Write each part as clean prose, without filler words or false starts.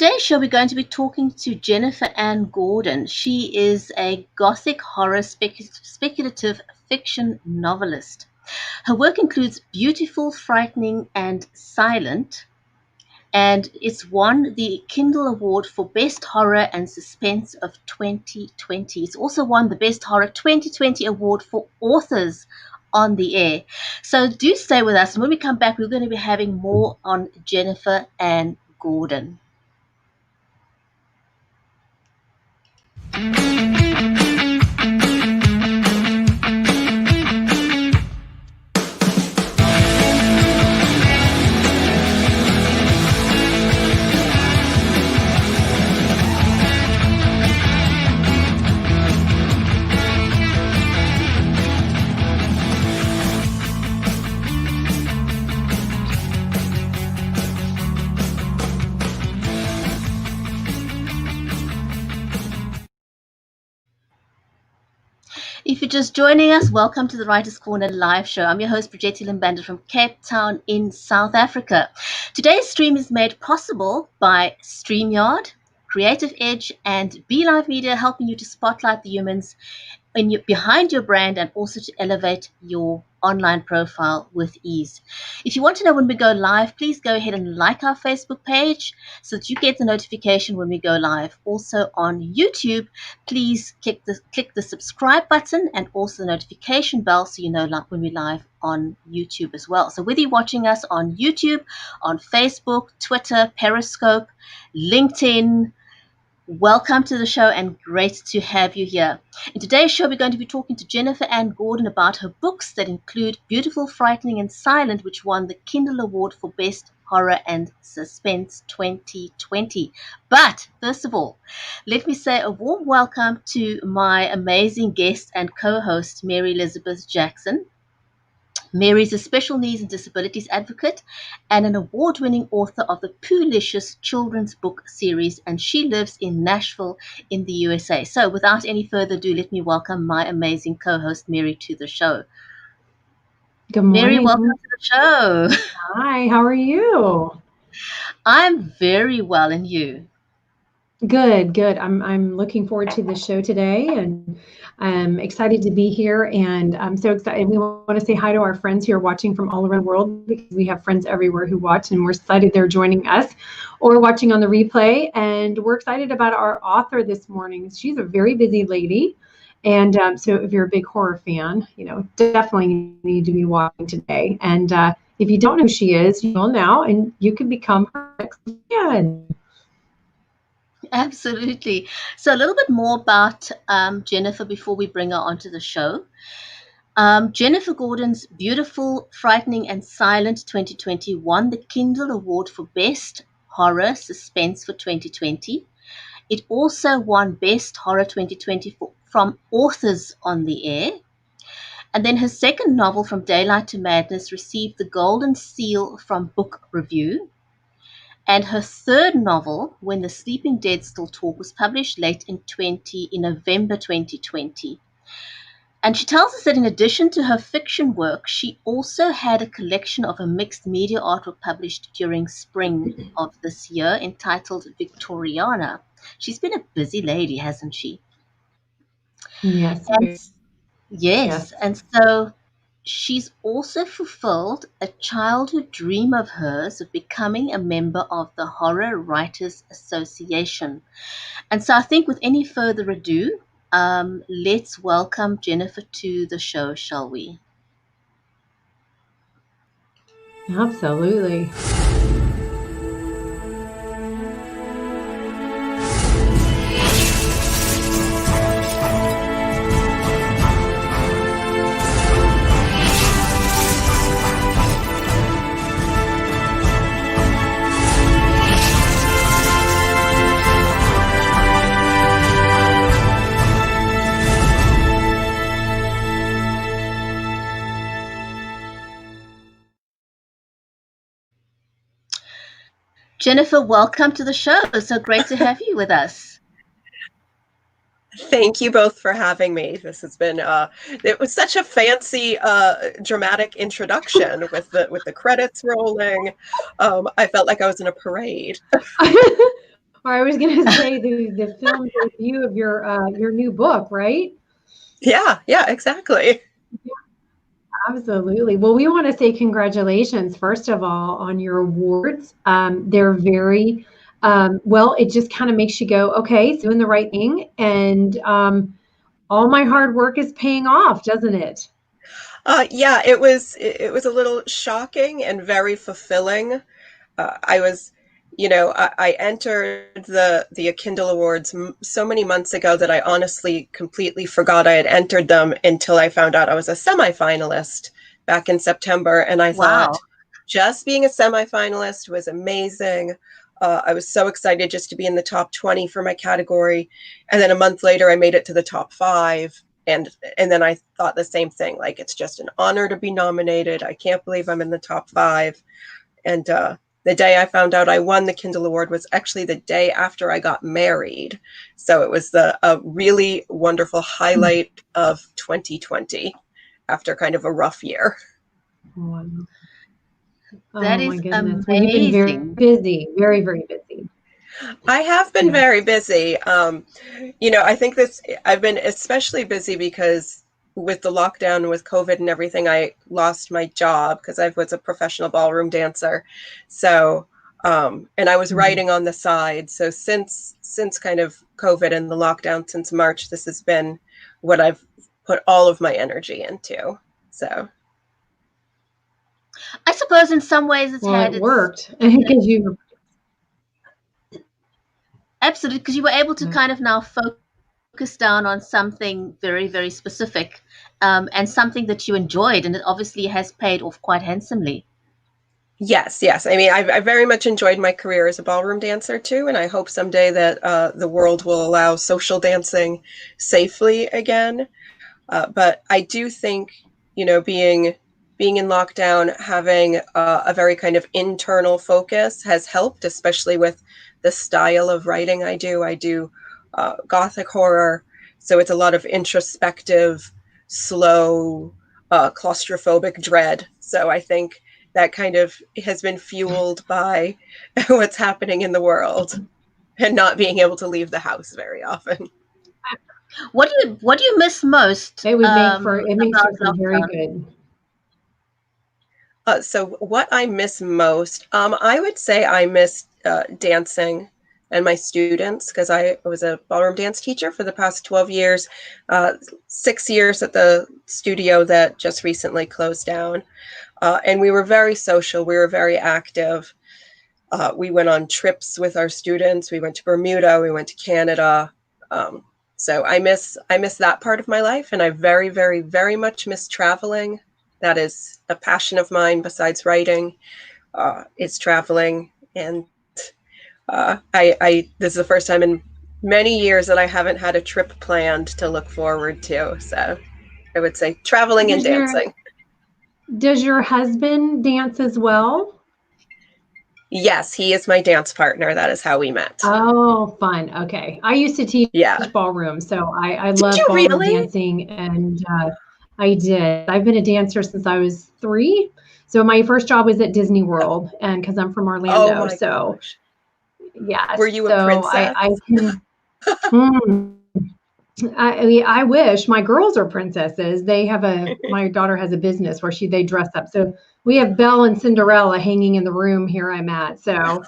today's show, we're going to be talking to Jennifer Ann Gordon. She is a gothic horror speculative fiction novelist. Her work includes beautiful, frightening, and silent, and it's won the Kindle Award for Best Horror and Suspense of 2020. It's also won the Best Horror 2020 Award for Authors on the Air. So do stay with us, and when we come back, we're going to be having more on Jennifer Ann Gordon. If you're just joining us, welcome to the Writers' Corner live show. I'm your host, Brijetti Limbanda from Cape Town in South Africa. Today's stream is made possible by StreamYard, Creative Edge, and BeLive Media, helping you to spotlight the humans behind your brand and also to elevate your online profile with ease. If you want to know when we go live, please go ahead and like our Facebook page so that you get the notification when we go live. Also on YouTube, please click the subscribe button and also the notification bell so you know when we're live on YouTube as well. So whether you're watching us on YouTube, on Facebook, Twitter, Periscope, LinkedIn, welcome to the show and great to have you here. In today's show, we're going to be talking to Jennifer Ann Gordon about her books that include Beautiful, Frightening, and Silent, which won the Kindle Award for Best Horror and Suspense 2020. But first of all, let me say a warm welcome to my amazing guest and co-host, Mary Elizabeth Jackson. Mary is a special needs and disabilities advocate and an award-winning author of the Poolicious children's book series, and she lives in Nashville in the USA. So without any further ado, let me welcome my amazing co-host, Mary, to the show. Good morning. Mary, welcome to the show. Hi, how are you? I'm very well, and you? Good. I'm looking forward to the show today, and I'm excited to be here. And I'm so excited. We want to say hi to our friends who are watching from all around the world, because we have friends everywhere who watch, and we're excited they're joining us or watching on the replay. And we're excited about our author this morning. She's a very busy lady. And so if you're a big horror fan, definitely need to be watching today. And if you don't know who she is, you will now, and you can become her next fan. Absolutely. So a little bit more about Jennifer before we bring her onto the show. Jennifer Gordon's Beautiful, Frightening, and Silent 2020 won the Kindle Award for Best Horror Suspense for 2020. It also won Best Horror 2020 from Authors on the Air. And then her second novel, From Daylight to Madness, received the Golden Seal from Book Review. And her third novel, When the Sleeping Dead Still Talk, was published late in November 2020. And she tells us that in addition to her fiction work, she also had a collection of a mixed media artwork published during spring of this year entitled Victoriana. She's been a busy lady, hasn't she? Yes. Yes. And so she's also fulfilled a childhood dream of hers of becoming a member of the Horror Writers Association. And so I think with any further ado, let's welcome Jennifer to the show, shall we? Absolutely. Jennifer, welcome to the show. It's so great to have you with us. Thank you both for having me. This has been it was such a fancy dramatic introduction with the credits rolling. I felt like I was in a parade. or I was going to say the film debut of your new book, right? Yeah, exactly. Absolutely. Well, we want to say congratulations, first of all, on your awards. They're very, well, it just kind of makes you go, okay, doing the right thing. And all my hard work is paying off, doesn't it? Yeah, it was a little shocking and very fulfilling. I was, I entered the Kindle Awards so many months ago that I honestly completely forgot I had entered them until I found out I was a semifinalist back in September. And I Wow. thought just being a semifinalist was amazing. I was so excited just to be in the top 20 for my category. And then a month later, I made it to the top 5. And then I thought the same thing, like, it's just an honor to be nominated. I can't believe I'm in the top 5. And the day I found out I won the Kindle Award was actually the day after I got married. So it was a really wonderful highlight of 2020 after kind of a rough year. Wow. That Oh my is goodness. Well, you've been very amazing. busy, very, very busy. I have been Yeah. very busy. I think I've been especially busy because with the lockdown, with COVID and everything, I lost my job because I was a professional ballroom dancer. So, and I was Mhm. writing on the side. So since kind of COVID and the lockdown since March, this has been what I've put all of my energy into. So, I suppose in some ways it's Well, it had its worked because you, absolutely, because you were able to kind of now focus down on something very, very specific, and something that you enjoyed, and it obviously has paid off quite handsomely. yes. I mean, I very much enjoyed my career as a ballroom dancer too, and I hope someday that the world will allow social dancing safely again. But I do think, being in lockdown, having a very kind of internal focus has helped, especially with the style of writing I do. I do gothic horror, so it's a lot of introspective, slow, claustrophobic dread. So I think that kind of has been fueled by what's happening in the world and not being able to leave the house very often. What do you miss most it makes about for some very lockdown? good. So what I miss most, I would say I miss dancing and my students because I was a ballroom dance teacher for the past 12 years, 6 years at the studio that just recently closed down. And we were very social. We were very active. We went on trips with our students. We went to Bermuda. We went to Canada. Um, so I miss that part of my life, and I very, very, very much miss traveling. That is a passion of mine besides writing. Is traveling, and I this is the first time in many years that I haven't had a trip planned to look forward to. So I would say traveling and Does your dancing. does your husband dance as well? Yes, he is my dance partner. That is how we met. Oh, fun. Okay. I used to teach Yeah. ballroom, so I Did love you ballroom really? dancing, and I did. I've been a dancer since I was 3. So my first job was at Disney World, and because I'm from Oh Orlando, my so gosh. Were yes. you a So princess? I can. Hmm. I wish my girls are princesses. My daughter has a business where they dress up. So we have Belle and Cinderella hanging in the room here I'm at. So,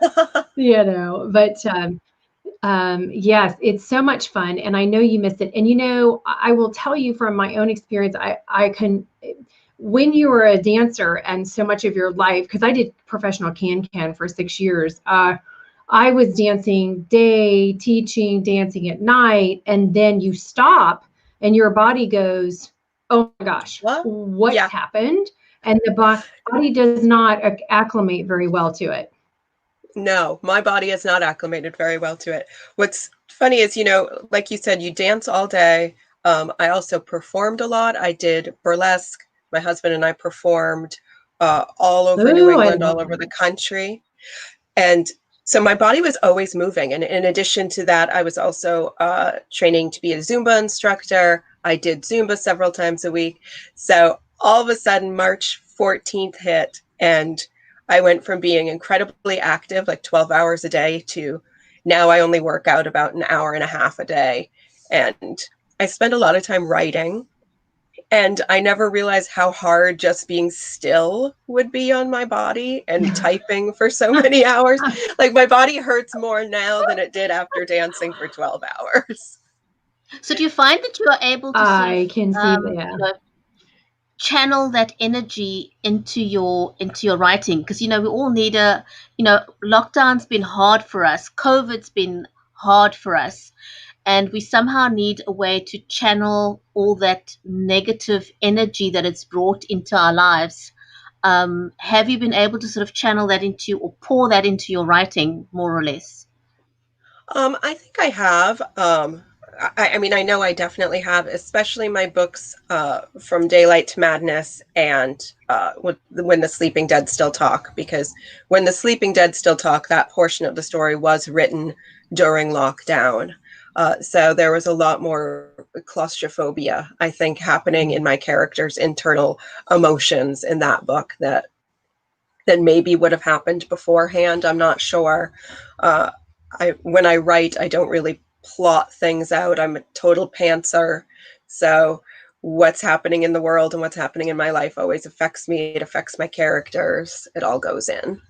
but yes, it's so much fun, and I know you miss it. And I will tell you from my own experience, I can, when you are a dancer and so much of your life, because I did professional can for 6 years. I was dancing day, teaching, dancing at night, and then you stop and your body goes, oh my gosh, What? what Yeah. happened? And the body does not acclimate very well to it. No, my body is not acclimated very well to it. What's funny is, like you said, you dance all day. I also performed a lot. I did burlesque. My husband and I performed all over New Oh, I England, love all over the that. country. And so my body was always moving. And in addition to that, I was also training to be a Zumba instructor. I did Zumba several times a week. So all of a sudden, March 14th hit, and I went from being incredibly active, like 12 hours a day, to now I only work out about an hour and a half a day. And I spend a lot of time writing. And I never realized how hard just being still would be on my body and typing for so many hours. Like my body hurts more now than it did after dancing for 12 hours. So do you find that you are able to sort of, I can see that. channel that energy into your writing? Because we all need lockdown's been hard for us, COVID's been hard for us, and we somehow need a way to channel all that negative energy that it's brought into our lives. Have you been able to sort of channel that into, or pour that into your writing, more or less? I think I have. I mean, I know I definitely have, especially my books, From Daylight to Madness and When the Sleeping Dead Still Talk, because When the Sleeping Dead Still Talk, that portion of the story was written during lockdown. So there was a lot more claustrophobia, I think, happening in my character's internal emotions in that book that maybe would have happened beforehand. I'm not sure. When I write, I don't really plot things out. I'm a total pantser. So what's happening in the world and what's happening in my life always affects me. It affects my characters. It all goes in.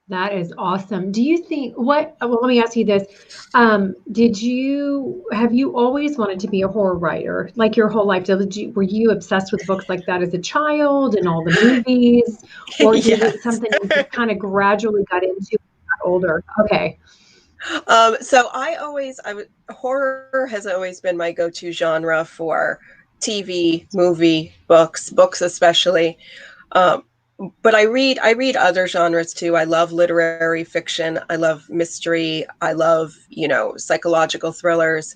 That is awesome. Do you think well, let me ask you this. Have you always wanted to be a horror writer, like your whole life? Were you obsessed with books like that as a child and all the movies? Or is Yes. it something you just kind of gradually got into as you got older? Okay. So horror has always been my go-to genre for TV, movie, books especially. But I read other genres too. I love literary fiction. I love mystery. I love, psychological thrillers.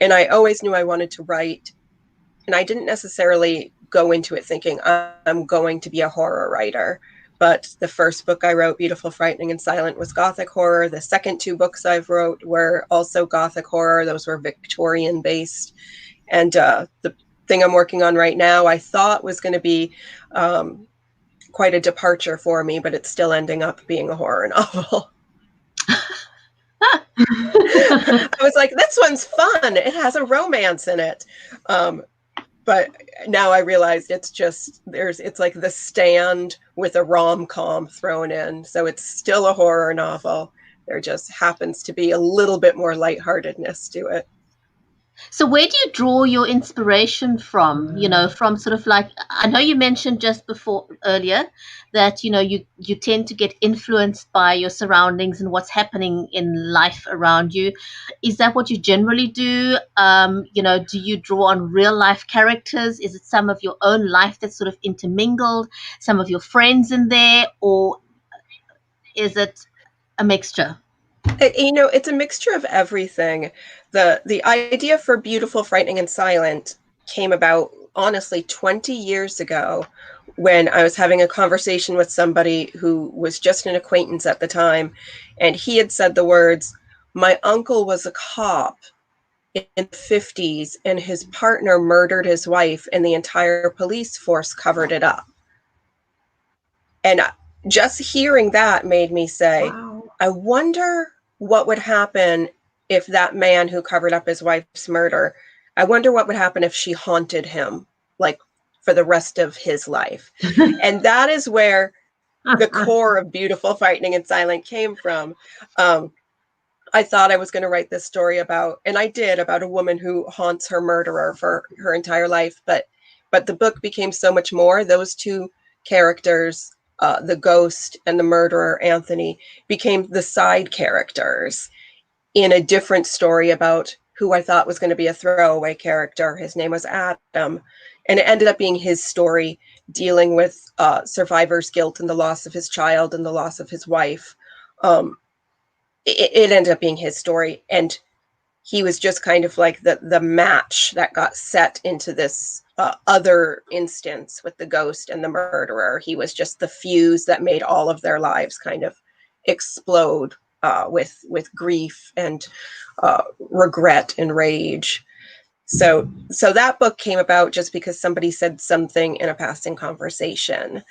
And I always knew I wanted to write. And I didn't necessarily go into it thinking I'm going to be a horror writer. But the first book I wrote, Beautiful, Frightening, and Silent, was gothic horror. The second two books I've wrote were also gothic horror. Those were Victorian based. And the thing I'm working on right now, I thought was going to be quite a departure for me, but it's still ending up being a horror novel. I was like, this one's fun. It has a romance in it. But now I realized it's like The Stand with a rom-com thrown in. So it's still a horror novel. There just happens to be a little bit more lightheartedness to it. So where do you draw your inspiration from? From sort of like, I know you mentioned just before earlier that, you tend to get influenced by your surroundings and what's happening in life around you. Is that what you generally do? Do you draw on real life characters? Is it some of your own life that's sort of intermingled, some of your friends in there, or is it a mixture? It's a mixture of everything. The idea for Beautiful, Frightening, and Silent came about, honestly, 20 years ago when I was having a conversation with somebody who was just an acquaintance at the time. And he had said the words, "My uncle was a cop in the 50s and his partner murdered his wife and the entire police force covered it up." And just hearing that made me say, Wow. I wonder what would happen if that man who covered up his wife's murder, I wonder what would happen if she haunted him, like, for the rest of his life. And that is where the core of Beautiful, Frightening, and Silent came from. I thought I was going to write this story about, and I did, about a woman who haunts her murderer for her entire life. But the book became so much more. Those two characters, the ghost and the murderer, Anthony, became the side characters in a different story about who I thought was going to be a throwaway character. His name was Adam. And it ended up being his story, dealing with survivor's guilt and the loss of his child and the loss of his wife. It ended up being his story. And he was just kind of like the match that got set into this other instance with the ghost and the murderer. He was just the fuse that made all of their lives kind of explode with grief and regret and rage. So that book came about just because somebody said something in a passing conversation.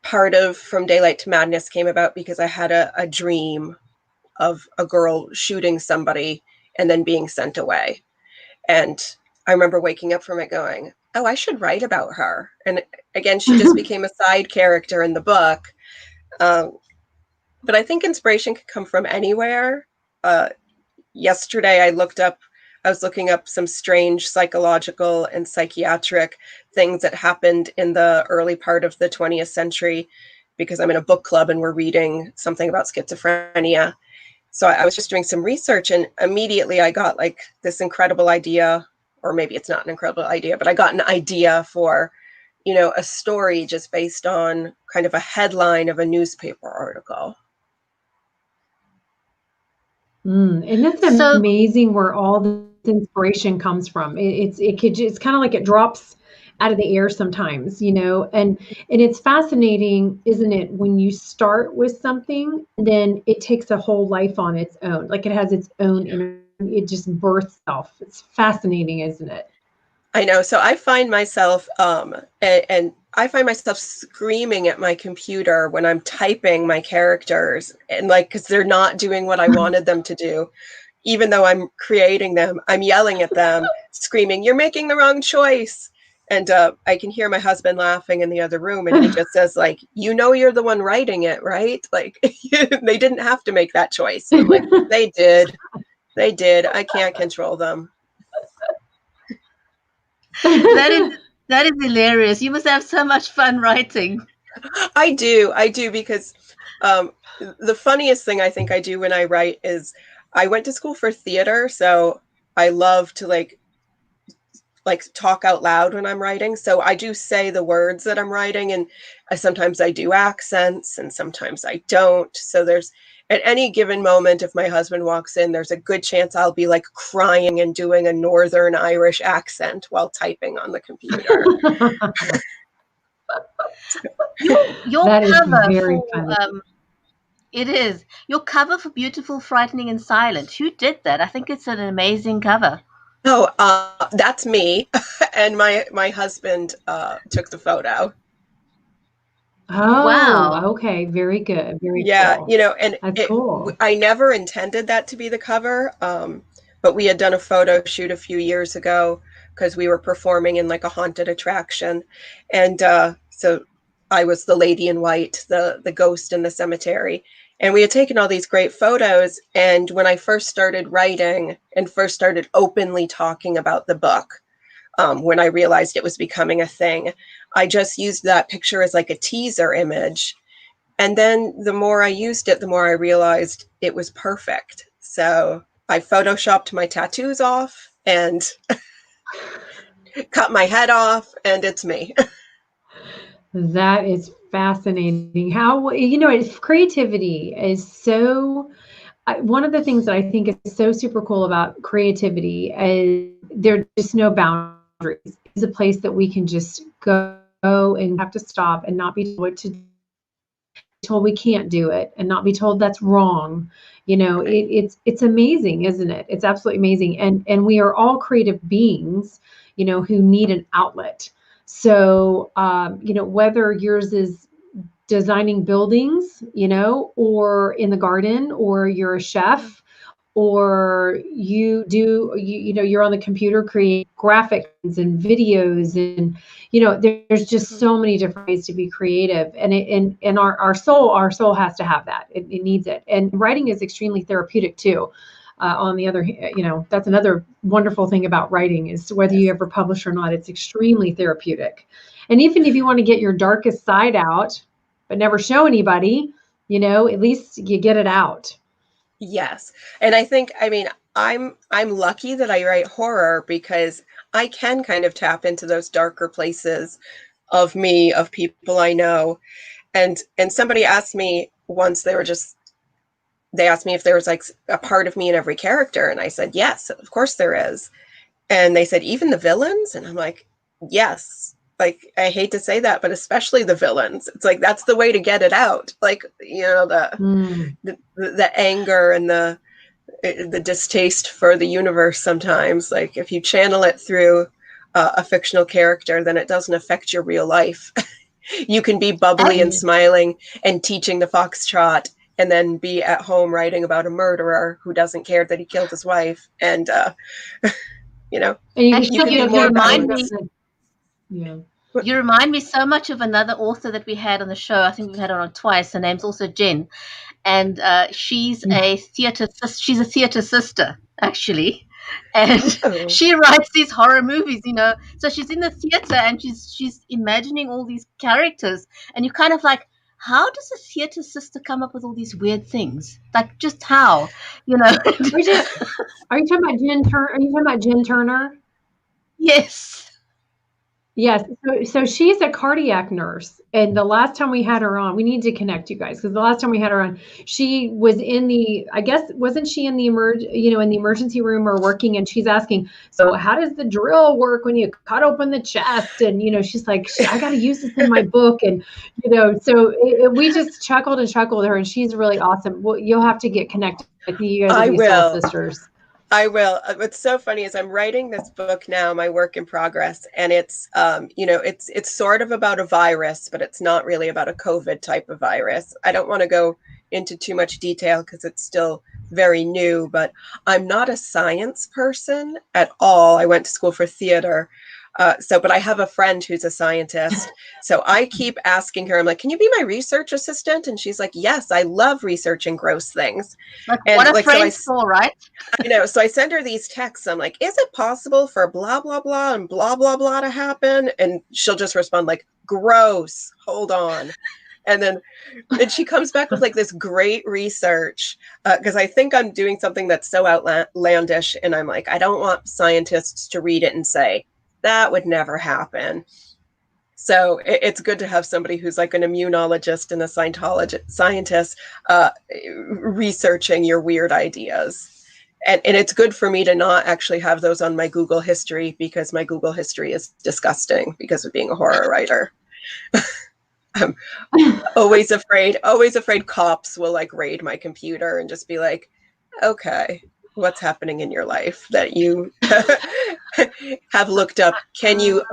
part of From Daylight to Madness came about because I had a dream of a girl shooting somebody and then being sent away. And I remember waking up from it going, oh, I should write about her. And again, she just became a side character in the book. But I think inspiration could come from anywhere. Yesterday, I was looking up some strange psychological and psychiatric things that happened in the early part of the 20th century, because I'm in a book club and we're reading something about schizophrenia. So I was just doing some research, and immediately I got like this incredible idea, or maybe it's not an incredible idea, but I got an idea for, a story just based on kind of a headline of a newspaper article. And that's amazing where all this inspiration comes from. It's kind of like it drops out of the air sometimes, and it's fascinating, isn't it, when you start with something, then it takes a whole life on its own. Like it has its own it just births itself. It's fascinating, isn't it? I know. So I find myself, and I find myself screaming at my computer when I'm typing my characters, and because they're not doing what I wanted them to do. Even though I'm creating them, I'm yelling at them, screaming, "You're making the wrong choice." And I can hear my husband laughing in the other room, and he just says, you're the one writing it, right? They didn't have to make that choice. I'm like, they did. I can't control them. That is hilarious. You must have so much fun writing. I do because the funniest thing I think I do when I write is I went to school for theater, so I love to like talk out loud when I'm writing. So I do say the words that I'm writing, and sometimes I do accents and sometimes I don't. So there's, at any given moment, if my husband walks in, there's a good chance I'll be crying and doing a Northern Irish accent while typing on the computer. Your that cover is very for funny. It is your cover for Beautiful, Frightening, and Silent. Who did that? I think it's an amazing cover. Oh, that's me, and my husband took the photo. Oh, Wow. okay, very good, very Yeah, cool. and That's cool. I never intended that to be the cover, but we had done a photo shoot a few years ago because we were performing in a haunted attraction, and so I was the lady in white, the ghost in the cemetery, and we had taken all these great photos. And when I first started writing and first started openly talking about the book, when I realized it was becoming a thing, I just used that picture as a teaser image. And then the more I used it, the more I realized it was perfect. So I photoshopped my tattoos off and cut my head off, and it's me. That is fascinating. How, creativity is so, one of the things that I think is so super cool about creativity is there's just no boundaries. It's a place that we can just go and have to stop and not be told what to do, told we can't do it, and not be told that's wrong. It's amazing, isn't it? It's absolutely amazing. And we are all creative beings, who need an outlet. So, whether yours is designing buildings, or in the garden, or you're a chef, or you're on the computer create graphics and videos, and there's just so many different ways to be creative. And our soul has to have that. It needs it. And writing is extremely therapeutic too. On the other hand, that's another wonderful thing about writing, is whether you ever publish or not, it's extremely therapeutic. And even if you want to get your darkest side out but never show anybody, at least you get it out. Yes. And I think, I'm lucky that I write horror because I can kind of tap into those darker places of me, of people I know. And somebody asked me once, they asked me if there was a part of me in every character, and I said, yes, of course there is. And they said, even the villains? And I'm like, yes. I hate to say that, but especially the villains. It's that's the way to get it out. The anger and the distaste for the universe sometimes. If you channel it through a fictional character, then it doesn't affect your real life. You can be bubbly and smiling and teaching the foxtrot, and then be at home writing about a murderer who doesn't care that he killed his wife. And, you know, And you can be you more remind balanced. me. Yeah. You remind me so much of another author that we had on the show. I think we've had her on twice. Her name's also Jen, and she's a theater sister actually, and Oh. she writes these horror movies. So she's in the theater and she's imagining all these characters, and you're kind of like, how does a theater sister come up with all these weird things? Like, just how? Are you talking about Jen Turner? Are you talking about Jen Turner? Yes. Yes. So she's a cardiac nurse. And the last time we had her on, we need to connect you guys, because the last time we had her on, she was in I guess, wasn't she in the in the emergency room or working? And she's asking, so how does the drill work when you cut open the chest? And, she's like, I got to use this in my book. And, so we just chuckled and chuckled with her, and she's really awesome. Well, you'll have to get connected. I think you guys I will be soul will. sisters. I will. What's so funny is I'm writing this book now, my work in progress, and it's, it's sort of about a virus, but it's not really about a COVID type of virus. I don't want to go into too much detail because it's still very new, but I'm not a science person at all. I went to school for theater. But I have a friend who's a scientist. So I keep asking her, I'm like, can you be my research assistant? And she's like, yes, I love researching gross things. And what a friend's for, right? So I send her these texts. I'm like, is it possible for blah, blah, blah, and blah, blah, blah to happen? And she'll just respond like, gross, hold on. And she comes back with like this great research, because I think I'm doing something that's so outlandish. And I'm like, I don't want scientists to read it and say, that would never happen. So it's good to have somebody who's like an immunologist and a scientist researching your weird ideas. And it's good for me to not actually have those on my Google history, because my Google history is disgusting because of being a horror writer. I'm always afraid cops will like raid my computer and just be like, okay, what's happening in your life that you have looked up? Can you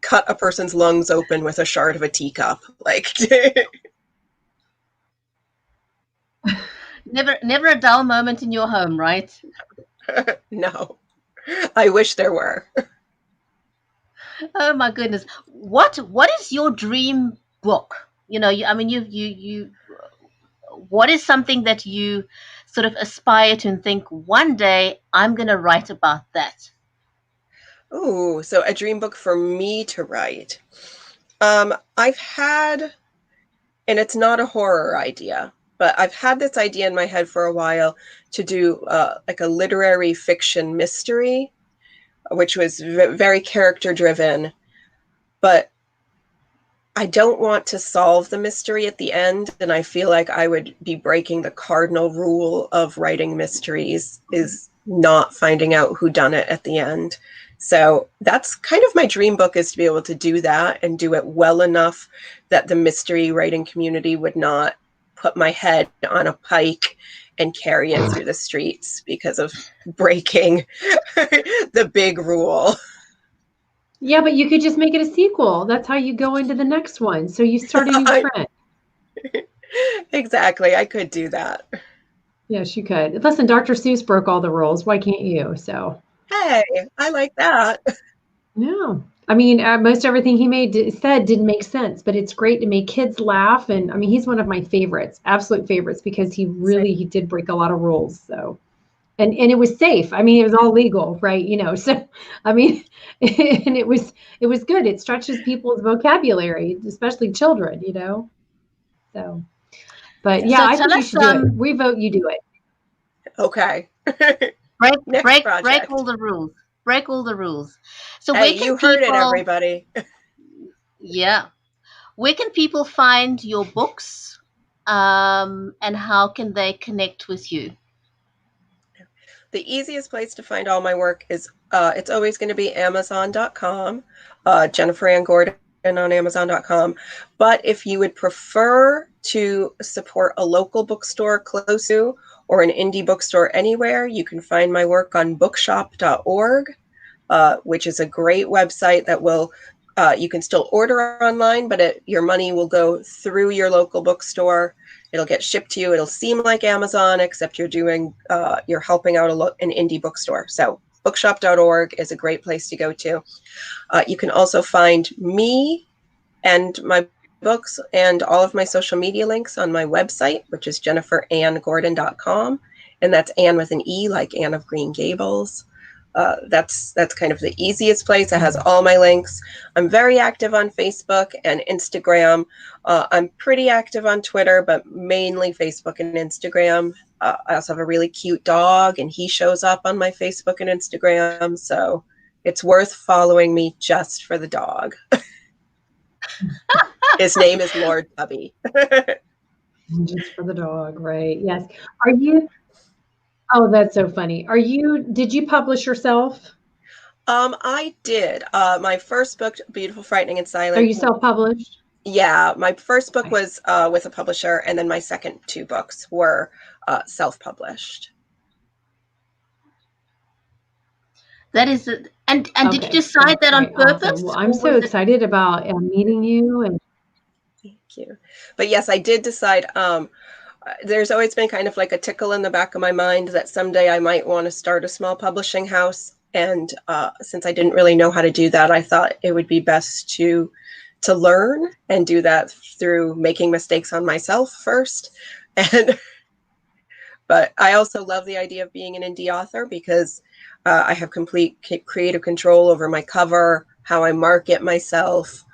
cut a person's lungs open with a shard of a teacup? Like, never a dull moment in your home, right? No, I wish there were. Oh my goodness. What is your dream book? What is something that you sort of aspire to and think, one day I'm going to write about that? Oh, so a dream book for me to write. I've had, and it's not a horror idea, but I've had this idea in my head for a while to do like a literary fiction mystery, which was very character driven, but I don't want to solve the mystery at the end. And I feel like I would be breaking the cardinal rule of writing mysteries, is not finding out who done it at the end. So that's kind of my dream book, is to be able to do that and do it well enough that the mystery writing community would not put my head on a pike and carry it through the streets because of breaking the big rule. Yeah, but you could just make it a sequel. That's how you go into the next one. So you start a new trend. Exactly. I could do that. Yes, you could. Listen, Dr. Seuss broke all the rules. Why can't you? So. Hey, I like that. No. I mean, most everything he said didn't make sense, but it's great to make kids laugh. And I mean, he's one of my favorites, absolute favorites, because he did break a lot of rules. So. And it was safe. I mean, it was all legal, right? So, I mean, and it was good. It stretches people's vocabulary, especially children, So, but yeah, I think you should do it. We vote you do it. Okay. Break all the rules. Break all the rules. So hey, you heard it, everybody. Yeah. Where can people find your books? And how can they connect with you? The easiest place to find all my work is, it's always going to be Amazon.com, Jennifer Ann Gordon on Amazon.com. But if you would prefer to support a local bookstore close to you, or an indie bookstore anywhere, you can find my work on bookshop.org, which is a great website that will You can still order online, but your money will go through your local bookstore. It'll get shipped to you. It'll seem like Amazon, except you're helping out an indie bookstore. So bookshop.org is a great place to go to. You can also find me and my books and all of my social media links on my website, which is jenniferannegordon.com. And that's Anne with an E, like Anne of Green Gables. That's kind of the easiest place. It has all my links. I'm very active on Facebook and Instagram. I'm pretty active on Twitter, but mainly Facebook and Instagram. I also have a really cute dog, and he shows up on my Facebook and Instagram. So it's worth following me just for the dog. His name is Lord Tubby. Just for the dog, right? Yes. Are you? Oh, that's so funny. Did you publish yourself? I did. My first book, Beautiful, Frightening, and Silent. Are you self-published? Yeah, my first book was with a publisher, and then my second 2 books were self-published. That is, and did you decide that on purpose? Awesome. Well, I'm so excited about meeting you. And thank you. But yes, I did decide. There's always been kind of like a tickle in the back of my mind that someday I might want to start a small publishing house. And since I didn't really know how to do that, I thought it would be best to learn and do that through making mistakes on myself first. But I also love the idea of being an indie author because I have complete creative control over my cover, how I market myself,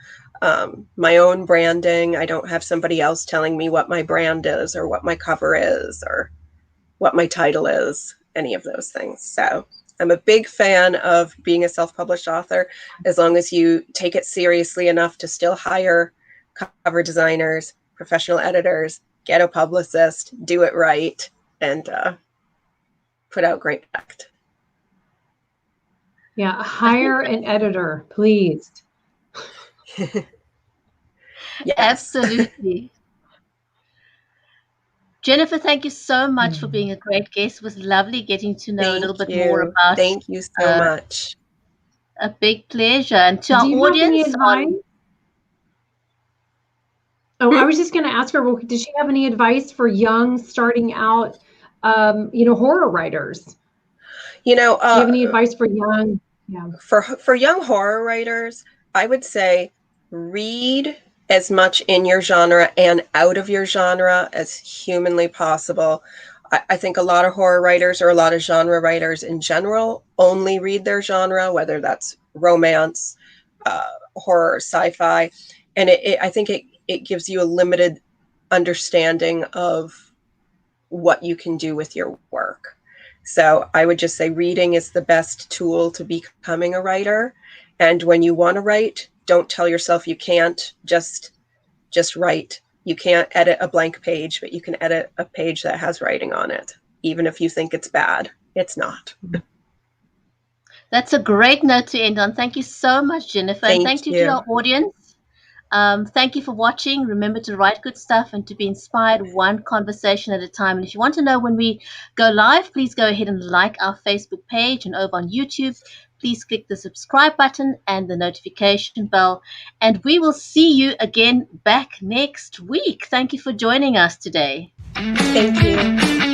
my own branding. I don't have somebody else telling me what my brand is or what my cover is or what my title is, any of those things. So I'm a big fan of being a self-published author, as long as you take it seriously enough to still hire cover designers, professional editors, get a publicist, do it right, and put out great product. Yeah, hire an editor, please. Yes. Absolutely. Jennifer, thank you so much for being a great guest. It was lovely getting to know a little bit more about. Thank you so much. A big pleasure. And to our audience, I was just going to ask her, well, does she have any advice for young, starting out, horror writers? Do you have any advice for young? Yeah. For young horror writers, I would say read as much in your genre and out of your genre as humanly possible. I think a lot of horror writers or a lot of genre writers in general only read their genre, whether that's romance, horror, sci-fi. And I think it gives you a limited understanding of what you can do with your work. So I would just say reading is the best tool to becoming a writer. And when you want to write, don't tell yourself you can't. Just write. You can't edit a blank page, but you can edit a page that has writing on it. Even if you think it's bad, it's not. That's a great note to end on. Thank you so much, Jennifer. And thank you to our audience. Thank you for watching. Remember to write good stuff and to be inspired one conversation at a time. And if you want to know when we go live, please go ahead and like our Facebook page, and over on YouTube, please click the subscribe button and the notification bell. And we will see you again back next week. Thank you for joining us today. Thank you.